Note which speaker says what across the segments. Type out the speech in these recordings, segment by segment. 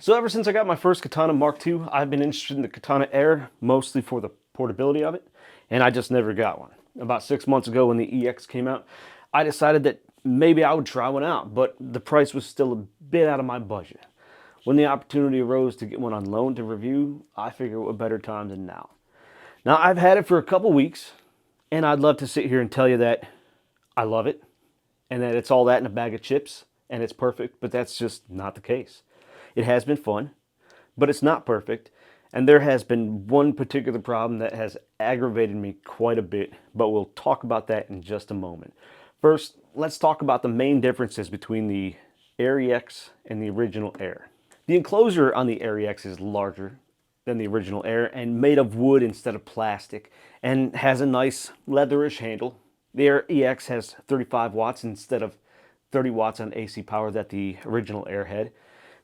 Speaker 1: So ever since I got my first Katana Mark II, I've been interested in the Katana Air, mostly for the portability of it, and I just never got one. About 6 months ago when the EX came out, I decided that maybe I would try one out, but the price was still a bit out of my budget. When the opportunity arose to get one on loan to review, I figured what better time than now. Now I've had it for a couple weeks, and I'd love to sit here and tell you that I love it, and that it's all that in a bag of chips, and it's perfect, but that's just not the case. It has been fun, but it's not perfect, and there has been one particular problem that has aggravated me quite a bit, but we'll talk about that in just a moment. First, let's talk about the main differences between the Air EX and the original Air. The enclosure on the Air EX is larger than the original Air and made of wood instead of plastic, and has a nice leatherish handle. The Air EX has 35 watts instead of 30 watts on AC power that the original Air had.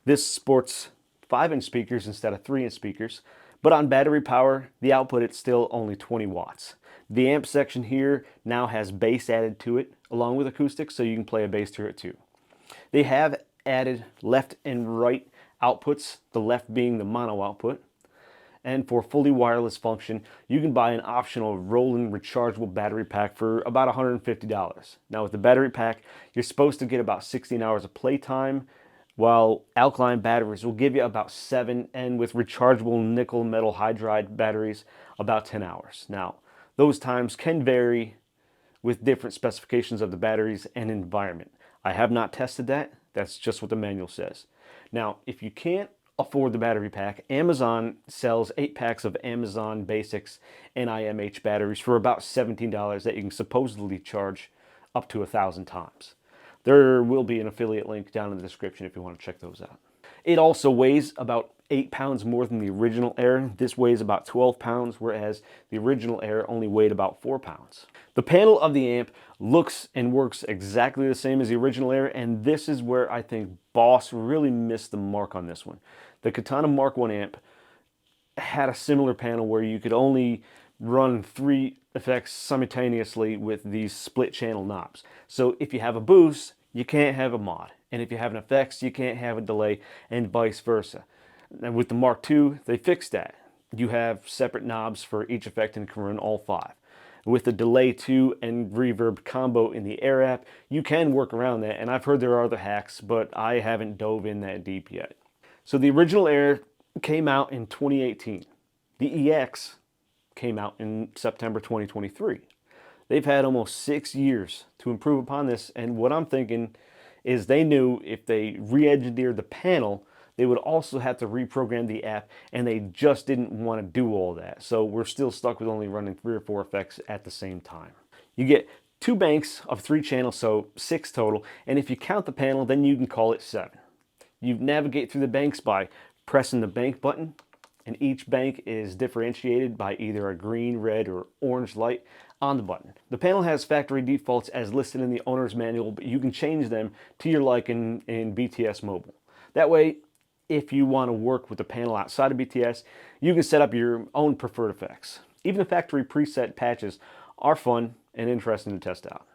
Speaker 1: This sports 5-inch speakers instead of 3-inch speakers, but on battery power, the output is still only 20 watts. The amp section here now has bass added to it, along with acoustics, so you can play a bass through it too. They have added left and right outputs, the left being the mono output. And for fully wireless function, you can buy an optional rolling rechargeable battery pack for about $150. Now with the battery pack, you're supposed to get about 16 hours of playtime, while alkaline batteries will give you about 7, and with rechargeable nickel metal hydride batteries, about 10 hours. Now, those times can vary with different specifications of the batteries and environment. I have not tested that. That's just what the manual says. Now, if you can't afford the battery pack, Amazon sells 8 packs of Amazon Basics NIMH batteries for about $17 that you can supposedly charge up to 1,000 times. There will be an affiliate link down in the description if you want to check those out. It also weighs about 8 pounds more than the original Air. This weighs about 12 pounds, whereas the original Air only weighed about 4 pounds. The panel of the amp looks and works exactly the same as the original Air, and this is where I think Boss really missed the mark on this one. The Katana Mark I amp had a similar panel where you could only run 3 effects simultaneously with these split channel knobs. So if you have a boost, you can't have a mod. And if you have an effects, you can't have a delay, and vice versa. And with the Mark II, they fixed that. You have separate knobs for each effect and can run all 5. With the delay 2 and reverb combo in the Air app, you can work around that, and I've heard there are other hacks, but I haven't dove in that deep yet. So the original Air came out in 2018. The EX came out in September 2023. They've had almost 6 years to improve upon this, and what I'm thinking is they knew if they re-engineered the panel, they would also have to reprogram the app, and they just didn't want to do all that. So we're still stuck with only running 3 or 4 effects at the same time. You get 2 banks of 3 channels, so 6 total, and if you count the panel, then you can call it 7. You navigate through the banks by pressing the bank button, and each bank is differentiated by either a green, red, or orange light on the button. The panel has factory defaults as listed in the owner's manual, but you can change them to your liking in BTS Mobile. That way, if you want to work with the panel outside of BTS, you can set up your own preferred effects. Even the factory preset patches are fun and interesting to test out.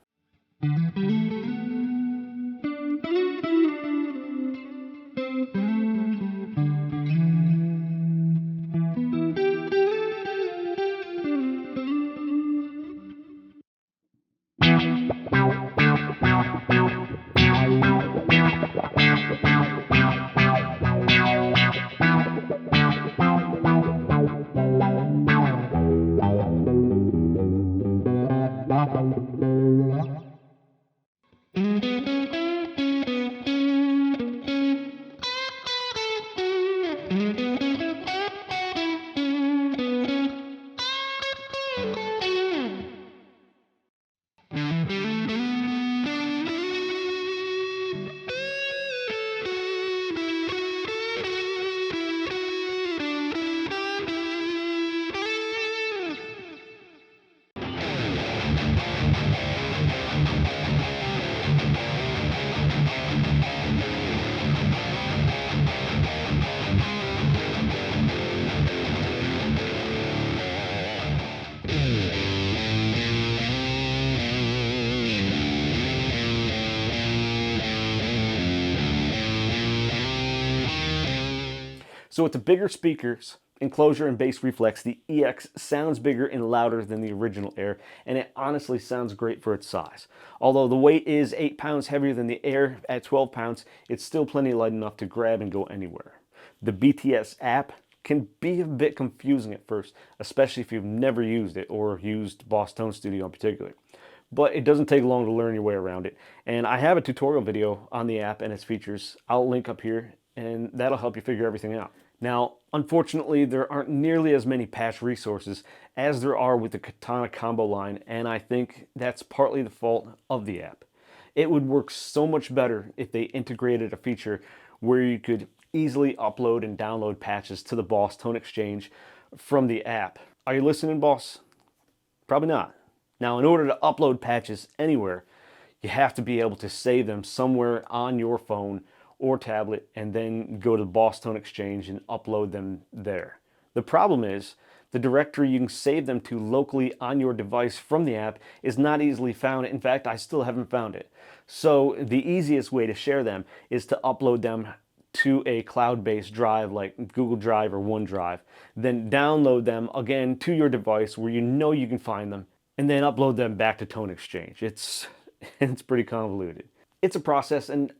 Speaker 1: So with the bigger speakers, enclosure and bass reflex, the EX sounds bigger and louder than the original Air, and it honestly sounds great for its size. Although the weight is 8 pounds heavier than the Air at 12 pounds, it's still plenty light enough to grab and go anywhere. The BTS app can be a bit confusing at first, especially if you've never used it or used Boss Tone Studio in particular. But it doesn't take long to learn your way around it. And I have a tutorial video on the app and its features. I'll link up here, and that'll help you figure everything out. Now, unfortunately, there aren't nearly as many patch resources as there are with the Katana combo line, and I think that's partly the fault of the app. It would work so much better if they integrated a feature where you could easily upload and download patches to the Boss Tone Exchange from the app. Are you listening, boss? Probably not. Now, in order to upload patches anywhere, you have to be able to save them somewhere on your phone or tablet and then go to the Boss Tone Exchange and upload them there. The problem is, the directory you can save them to locally on your device from the app is not easily found. In fact, I still haven't found it. So the easiest way to share them is to upload them to a cloud-based drive like Google Drive or OneDrive, then download them again to your device where you know you can find them, and then upload them back to Tone Exchange. It's pretty convoluted. It's a process, and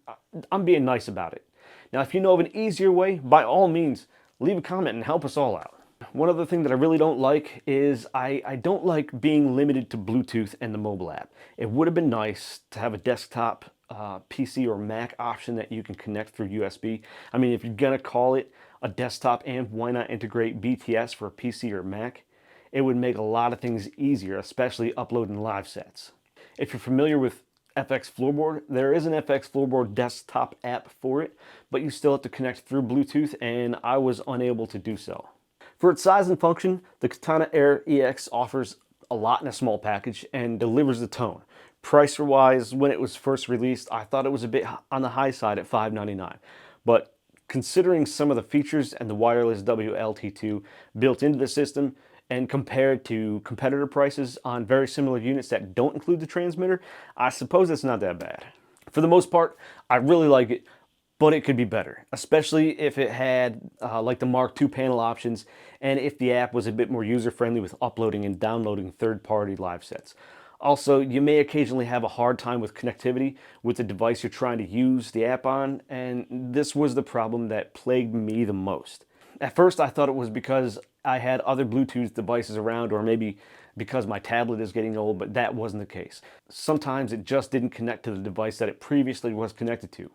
Speaker 1: I'm being nice about it. Now, if you know of an easier way, by all means, leave a comment and help us all out. One other thing that I really don't like is I don't like being limited to Bluetooth and the mobile app. It would have been nice to have a desktop PC or Mac option that you can connect through USB. I mean, if you're gonna call it a desktop amp, why not integrate BTS for a PC or Mac? It would make a lot of things easier, especially uploading live sets. If you're familiar with FX Floorboard, there is an FX Floorboard desktop app for it, but you still have to connect through Bluetooth, and I was unable to do so. For its size and function, the Katana Air EX offers a lot in a small package and delivers the tone. Price-wise, when it was first released, I thought it was a bit on the high side at $599, but considering some of the features and the wireless WLT2 built into the system, and compared to competitor prices on very similar units that don't include the transmitter, I suppose it's not that bad. For the most part, I really like it, but it could be better, especially if it had like the Mark II panel options and if the app was a bit more user-friendly with uploading and downloading third-party live sets. Also, you may occasionally have a hard time with connectivity with the device you're trying to use the app on, and this was the problem that plagued me the most. At first, I thought it was because I had other Bluetooth devices around, or maybe because my tablet is getting old, but that wasn't the case. Sometimes it just didn't connect to the device that it previously was connected to.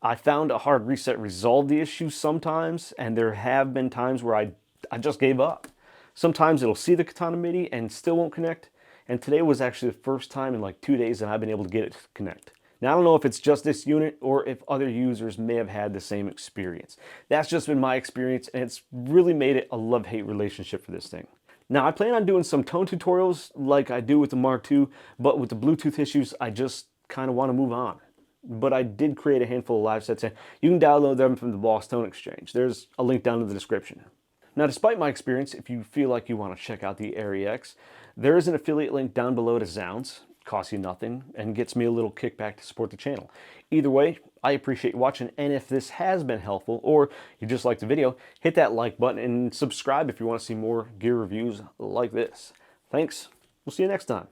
Speaker 1: I found a hard reset resolved the issue sometimes, and there have been times where I just gave up. Sometimes it'll see the Katana MIDI and still won't connect, and today was actually the first time in like 2 days that I've been able to get it to connect. Now, I don't know if it's just this unit or if other users may have had the same experience. That's just been my experience, and it's really made it a love-hate relationship for this thing. Now, I plan on doing some tone tutorials like I do with the Mark II, but with the Bluetooth issues, I just kind of want to move on. But I did create a handful of live sets, and you can download them from the Boss Tone Exchange. There's a link down in the description. Now, despite my experience, if you feel like you want to check out the Air EX, there is an affiliate link down below to Zounds. Costs you nothing and gets me a little kickback to support the channel. Either way, I appreciate you watching, and if this has been helpful or you just liked the video, hit that like button and subscribe if you want to see more gear reviews like this. Thanks. We'll see you next time.